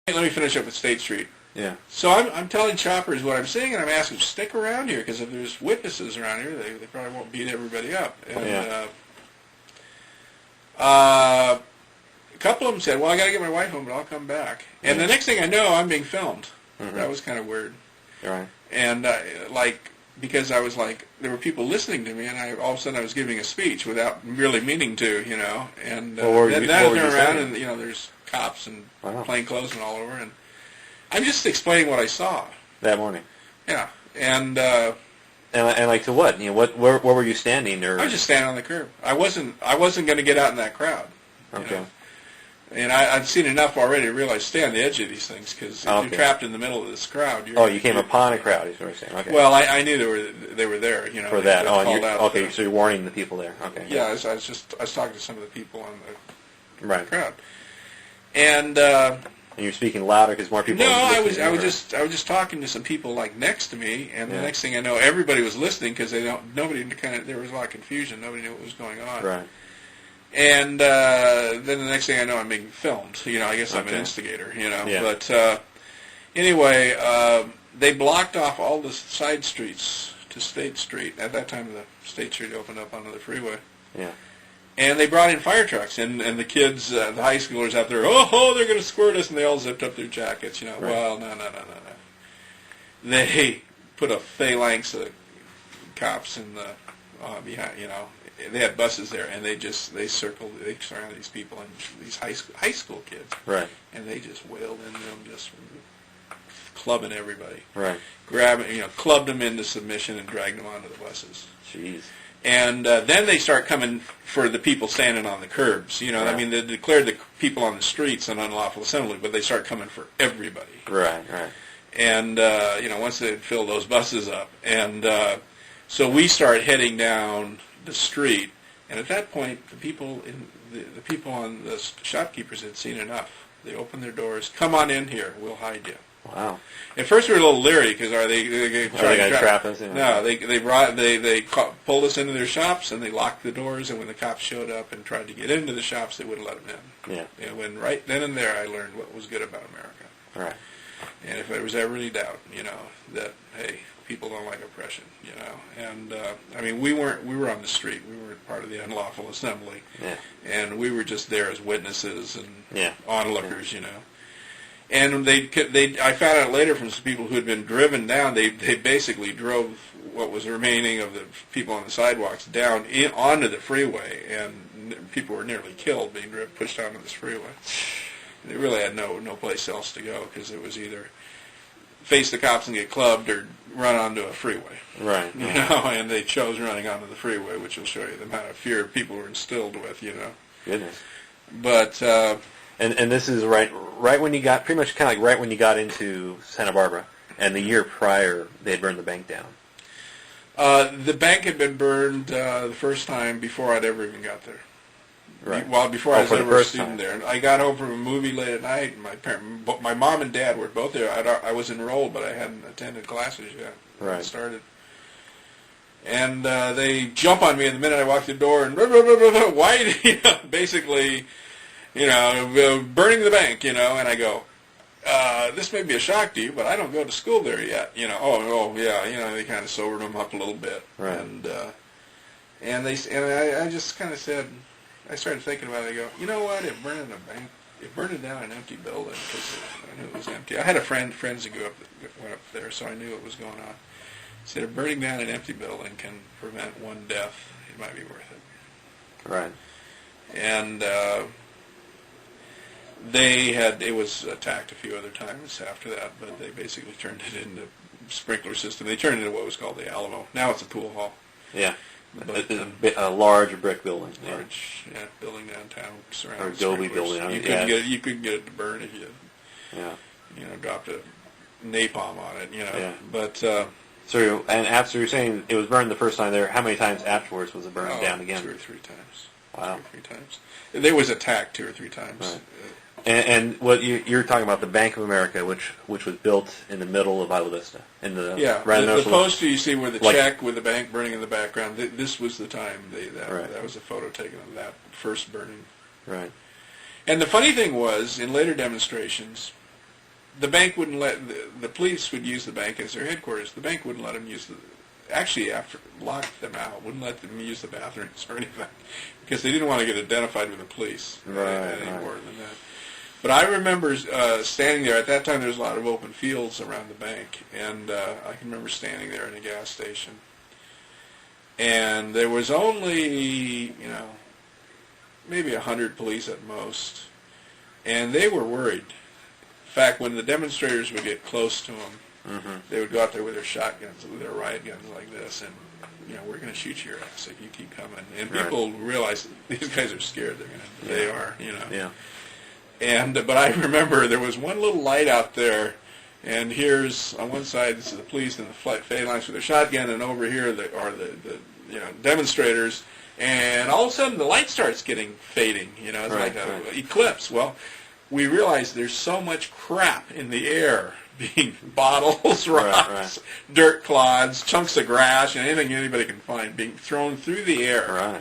Let me finish up with State Street. Yeah. So I'm telling choppers what I'm seeing, and I'm asking them to stick around here, because if there's witnesses around here, they probably won't beat everybody up. And a couple of them said, well, I got to get my wife home, but I'll come back. And the next thing I know, I'm being filmed. That was kind of weird. Right. And because I was like, there were people listening to me, and all of a sudden I was giving a speech without really meaning to, And then I turn around, and there's cops and plainclothesmen all over, and I'm just explaining what I saw that morning. Yeah, and like to what? Where were you standing? Or I was just standing on the curb. I wasn't going to get out in that crowd. Okay. And I'd seen enough already to realize stay on the edge of these things, because if you're trapped in the middle of this crowd, you came upon a crowd. Is what you're saying. Okay. Well, I knew they were there. For that. Okay. So you're warning the people there. Okay. Yeah, I was talking to some of the people in the crowd, and you're speaking louder because more people. No, I was just talking to some people like next to me, and the next thing I know, everybody was listening, because there was a lot of confusion. Nobody knew what was going on. Right. And then the next thing I know, I'm being filmed. I guess I'm an instigator. Yeah. But anyway, they blocked off all the side streets to State Street. At that time, the State Street opened up onto the freeway. Yeah. And they brought in fire trucks, and the kids, the high schoolers out there, they're going to squirt us, and they all zipped up their jackets. Right. Well, no. They put a phalanx of cops in the behind. They had buses there, and they surrounded these people, and these high school kids. Right. And they just wailed into them, just clubbing everybody. Right. Clubbed them into submission and dragged them onto the buses. Jeez. And then they start coming for the people standing on the curbs. I mean, they declared the people on the streets an unlawful assembly, but they start coming for everybody. Right. And once they had filled those buses up, and so we start heading down the street, and at that point, the people on the shopkeepers had seen enough. They opened their doors. Come on in here. We'll hide you. Wow. At first, we were a little leery, because they going to trap us? No, they pulled us into their shops, and they locked the doors. And when the cops showed up and tried to get into the shops, they wouldn't let them in. Yeah. And when right then and there, I learned what was good about America. Right. And if there was ever any doubt, that hey, people don't like oppression, And I mean, we were on the street. We weren't part of the unlawful assembly. Yeah. And we were just there as witnesses and onlookers, Yeah. And I found out later from some people who had been driven down. They basically drove what was remaining of the people on the sidewalks down onto the freeway, and people were nearly killed being pushed onto this freeway. And they really had no place else to go, because it was either face the cops and get clubbed or run onto a freeway. Right. And they chose running onto the freeway, which will show you the amount of fear people were instilled with. Goodness. But. And this is right when you got, pretty much kind of like right when you got into Santa Barbara, and the year prior they had burned the bank down. The bank had been burned the first time before I'd ever even got there. Right. Well, before I was ever a student time. there. And I got home from a movie late at night, and my mom and dad were both there. I was enrolled, but I hadn't attended classes yet. Right. It started. And they jump on me the minute I walk the door, and why, basically... burning the bank, and I go, this may be a shock to you, but I don't go to school there yet, they kind of sobered them up a little bit. Right. And I just kind of said, I started thinking about it, I go, you know what, it burned a bank, it burned down an empty building, because I knew it was empty. I had friends that went up there, so I knew what was going on. I said, if burning down an empty building can prevent one death, it might be worth it. Right. And, it was attacked a few other times after that, but they basically turned it into a sprinkler system. They turned it into what was called the Alamo. Now it's a pool hall. Yeah. But a large brick building. Building downtown surrounded. Or adobe building. You couldn't get it to burn if you dropped a napalm on it, Yeah. But and after you're saying it was burned the first time there, how many times afterwards was it burned down again? 2 or 3 times. Wow. 2 or 3 times. There was attacked 2 or 3 times. Right. And what you're talking about, the Bank of America, which was built in the middle of Isla Vista, the poster you see where the check with the bank burning in the background. This was the time that was a photo taken of that first burning. Right. And the funny thing was, in later demonstrations, the bank wouldn't let the police would use the bank as their headquarters. The bank wouldn't let them use actually after locked them out, wouldn't let them use the bathrooms or anything because they didn't want to get identified with the police any more than that. But I remember standing there. At that time, there was a lot of open fields around the bank, and I can remember standing there in a gas station. And there was only, maybe 100 police at most, and they were worried. In fact, when the demonstrators would get close to them, they would go out there with their shotguns, with their riot guns like this, and we're going to shoot your ass if you keep coming. And people realize these guys are scared. They are. Yeah. And but I remember there was one little light out there, and here's on one side this is the police and the phalanx with their shotgun, and over here are the demonstrators. And all of a sudden the light starts fading. It's like an eclipse. Well, we realized there's so much crap in the air, being bottles, rocks, dirt clods, chunks of grass, and anything anybody can find being thrown through the air.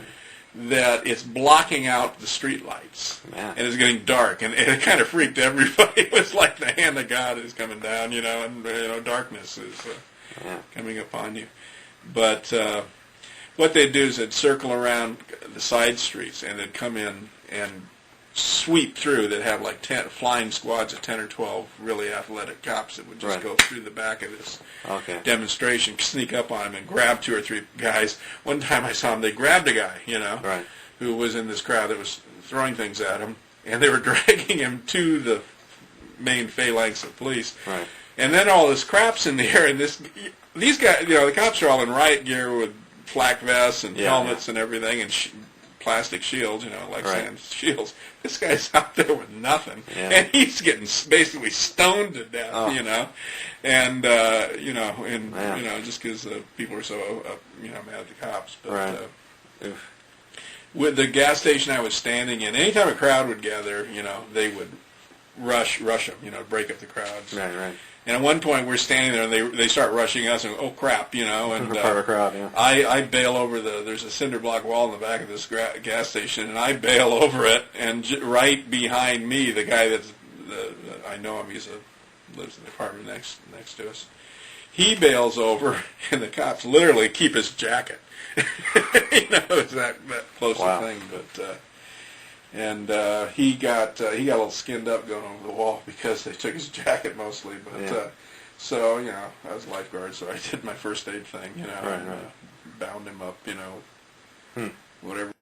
That it's blocking out the street lights, and it's getting dark, and it kind of freaked everybody. It was like the hand of God is coming down, and darkness is coming upon you. But what they'd do is they'd circle around the side streets, and they'd come in and sweep through. They'd have like 10 flying squads of 10 or 12 really athletic cops that would just go through the back of this demonstration, sneak up on them and grab 2 or 3 guys. One time I saw them, they grabbed a guy, who was in this crowd that was throwing things at him, and they were dragging him to the main phalanx of police. And then all this crap's in the air, and these guys, the cops are all in riot gear with flak vests and helmets and everything, and plastic shields, sand shields. This guy's out there with nothing, and he's getting basically stoned to death, and just because people are so mad at the cops. But with the gas station I was standing in, anytime a crowd would gather, they would rush them, break up the crowds. And at one point, we're standing there, and they start rushing us, and oh crap, and part of the crowd, I bail over there's a cinder block wall in the back of this gas station, and I bail over it, and right behind me, the guy I know him, lives in the apartment next to us. He bails over, and the cops literally keep his jacket. It's that close a thing, but. And he got a little skinned up going over the wall because they took his jacket mostly. But so I was a lifeguard, so I did my first aid thing, and bound him up, whatever.